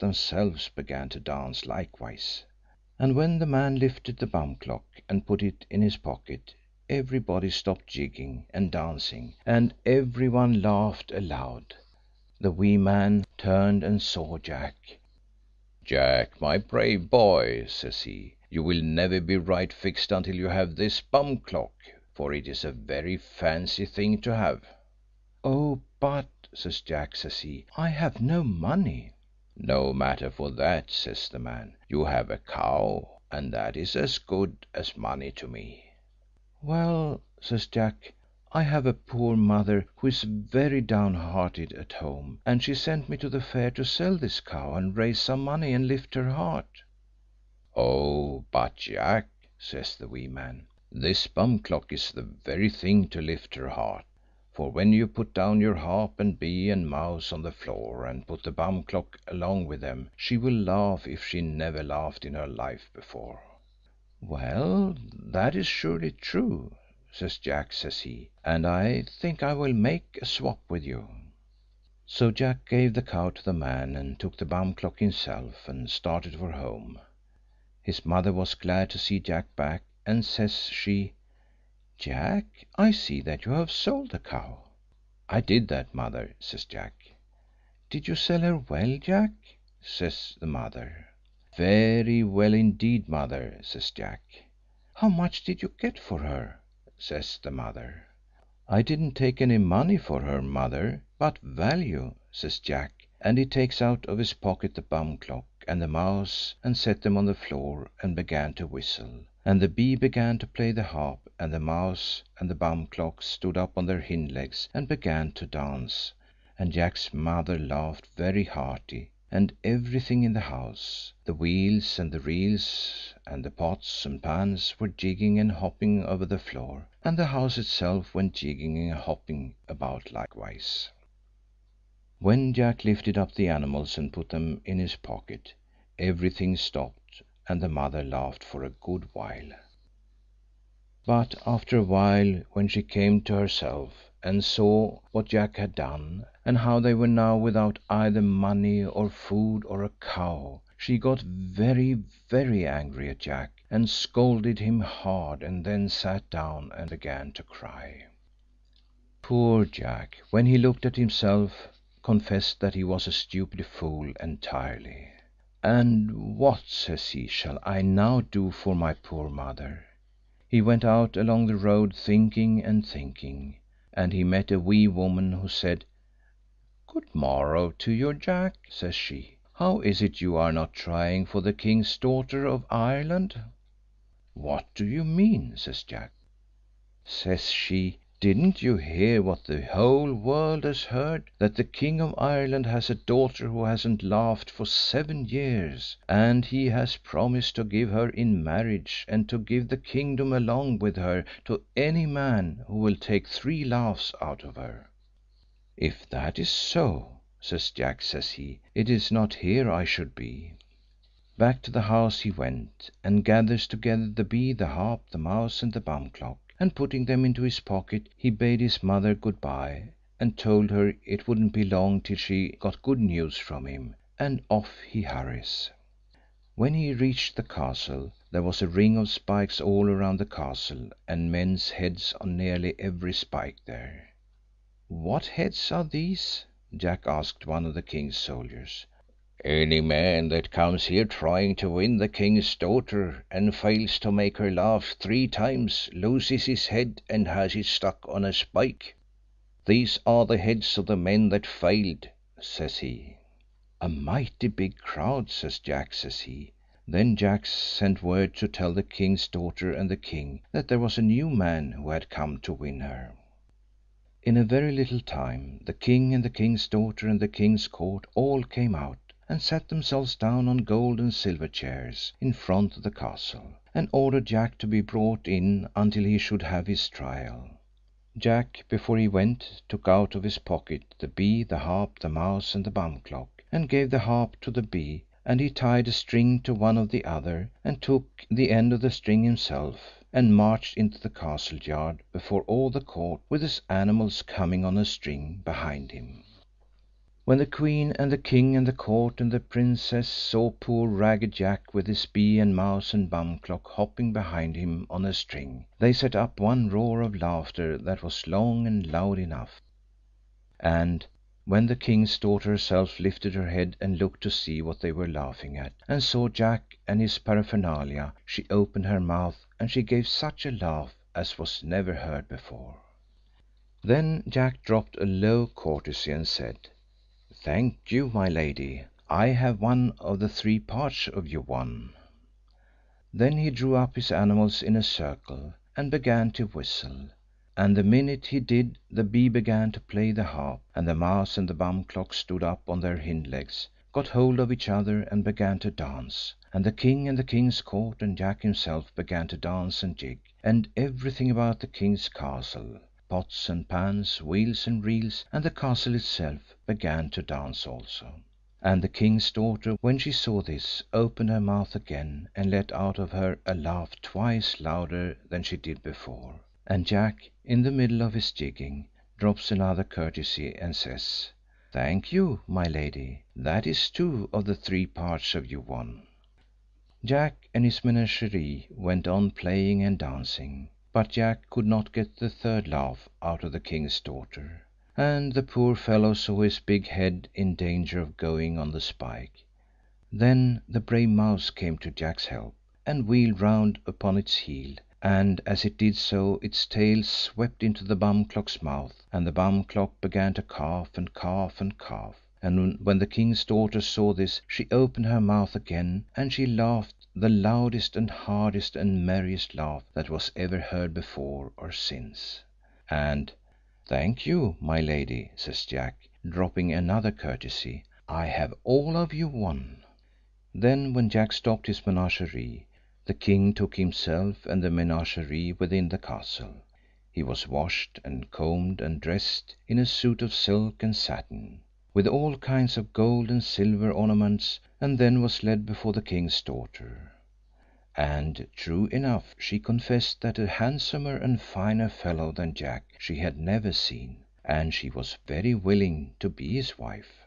themselves began to dance likewise. And when the man lifted the bum clock and put it in his pocket, everybody stopped jigging and dancing, and every one laughed aloud. The wee man turned and saw Jack. "Jack, my brave boy," says he, "you will never be right fixed until you have this bum clock, for it is a very fancy thing to have." "Oh, but," says Jack, says he, "I have no money." "No matter for that," says the man. "You have a cow, and that is as good as money to me." "Well," says Jack, "I have a poor mother who is very downhearted at home, and she sent me to the fair to sell this cow and raise some money and lift her heart." "Oh, but Jack," says the wee man, "this bum clock is the very thing to lift her heart. For when you put down your harp and bee and mouse on the floor and put the bum clock along with them, she will laugh if she never laughed in her life before." "Well, that is surely true," says Jack, says he, "and I think I will make a swap with you." So Jack gave the cow to the man and took the bum clock himself and started for home. His mother was glad to see Jack back, and says she, "Jack, I see that you have sold the cow." "I did that, mother," says Jack. "Did you sell her well, Jack?" says the mother. "Very well indeed, mother," says Jack. "How much did you get for her?" says the mother. "I didn't take any money for her, mother, but value," says Jack, and he takes out of his pocket the bum clock and the mouse and set them on the floor and began to whistle, and the bee began to play the harp, and the mouse and the bum clock stood up on their hind legs and began to dance, and Jack's mother laughed very hearty, and everything in the house, the wheels and the reels and the pots and pans, were jigging and hopping over the floor, and the house itself went jigging and hopping about likewise. When Jack lifted up the animals and put them in his pocket, everything stopped, and the mother laughed for a good while. But after a while, when she came to herself and saw what Jack had done, and how they were now without either money or food or a cow, she got very, very angry at Jack, and scolded him hard, and then sat down and began to cry. Poor Jack, when he looked at himself, confessed that he was a stupid fool entirely. "And what," says he, "shall I now do for my poor mother?" He went out along the road thinking and thinking, and he met a wee woman who said, "Good morrow to you, Jack," says she. "How is it you are not trying for the king's daughter of Ireland?" "What do you mean?" says Jack. Says she, "Didn't you hear what the whole world has heard, that the King of Ireland has a daughter who hasn't laughed for 7 years, and he has promised to give her in marriage, and to give the kingdom along with her to any man who will take 3 laughs out of her?" "If that is so," says Jack, says he, "it is not here I should be." Back to the house he went, and gathers together the bee, the harp, the mouse, and the bum clock, and putting them into his pocket, he bade his mother good bye, and told her it wouldn't be long till she got good news from him, and off he hurries. When he reached the castle, there was a ring of spikes all around the castle, and men's heads on nearly every spike there. "What heads are these?" Jack asked one of the king's soldiers. "Any man that comes here trying to win the king's daughter, and fails to make her laugh 3 times, loses his head and has it stuck on a spike. These are the heads of the men that failed," says he. "A mighty big crowd," says Jack, says he. Then Jack sent word to tell the king's daughter and the king that there was a new man who had come to win her. In a very little time the king and the king's daughter and the king's court all came out, and sat themselves down on gold and silver chairs in front of the castle, and ordered Jack to be brought in until he should have his trial. Jack, before he went, took out of his pocket the bee, the harp, the mouse, and the bum clock, and gave the harp to the bee, and he tied a string to one of the other, and took the end of the string himself, and marched into the castle yard before all the court, with his animals coming on a string behind him. When the queen and the king and the court and the princess saw poor ragged Jack with his bee and mouse and bum clock hopping behind him on a string, they set up one roar of laughter that was long and loud enough. And when the king's daughter herself lifted her head and looked to see what they were laughing at, and saw Jack and his paraphernalia, she opened her mouth and she gave such a laugh as was never heard before. Then Jack dropped a low courtesy and said, "Thank you, my lady. I have one of the three parts of you won." Then he drew up his animals in a circle and began to whistle, and the minute he did the bee began to play the harp, and the mouse and the bum clock stood up on their hind legs, got hold of each other and began to dance, and the king and the king's court and Jack himself began to dance and jig, and everything about the king's castle, pots and pans, wheels and reels, and the castle itself, began to dance also. And the king's daughter, when she saw this, opened her mouth again and let out of her a laugh twice louder than she did before. And Jack, in the middle of his jigging, drops another courtesy and says, "Thank you, my lady. That is two of the three parts of you won." Jack and his menagerie went on playing and dancing, but Jack could not get the third laugh out of the king's daughter, and the poor fellow saw his big head in danger of going on the spike. Then the brave mouse came to Jack's help, and wheeled round upon its heel, and as it did so its tail swept into the bum clock's mouth, and the bum clock began to cough and cough and cough. And when the king's daughter saw this, she opened her mouth again, and she laughed the loudest and hardest and merriest laugh that was ever heard before or since. And "Thank you, my lady," says Jack, dropping another courtesy. "I have all of you won." Then when Jack stopped his menagerie, the king took himself and the menagerie within the castle. He was washed and combed and dressed in a suit of silk and satin, with all kinds of gold and silver ornaments, and then was led before the king's daughter. And true enough she confessed that a handsomer and finer fellow than Jack she had never seen, and she was very willing to be his wife.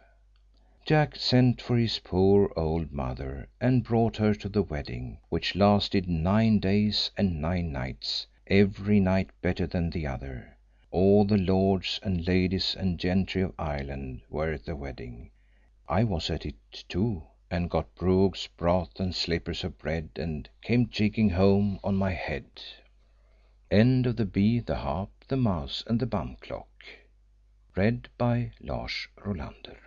Jack sent for his poor old mother and brought her to the wedding, which lasted 9 days and 9 nights, every night better than the other. All the lords and ladies and gentry of Ireland were at the wedding. I was at it too, and got brogues, broth, and slippers of bread, and came jigging home on my head. End of The Bee, the Harp, the Mouse, and the Bum Clock. Read by Lars Rolander.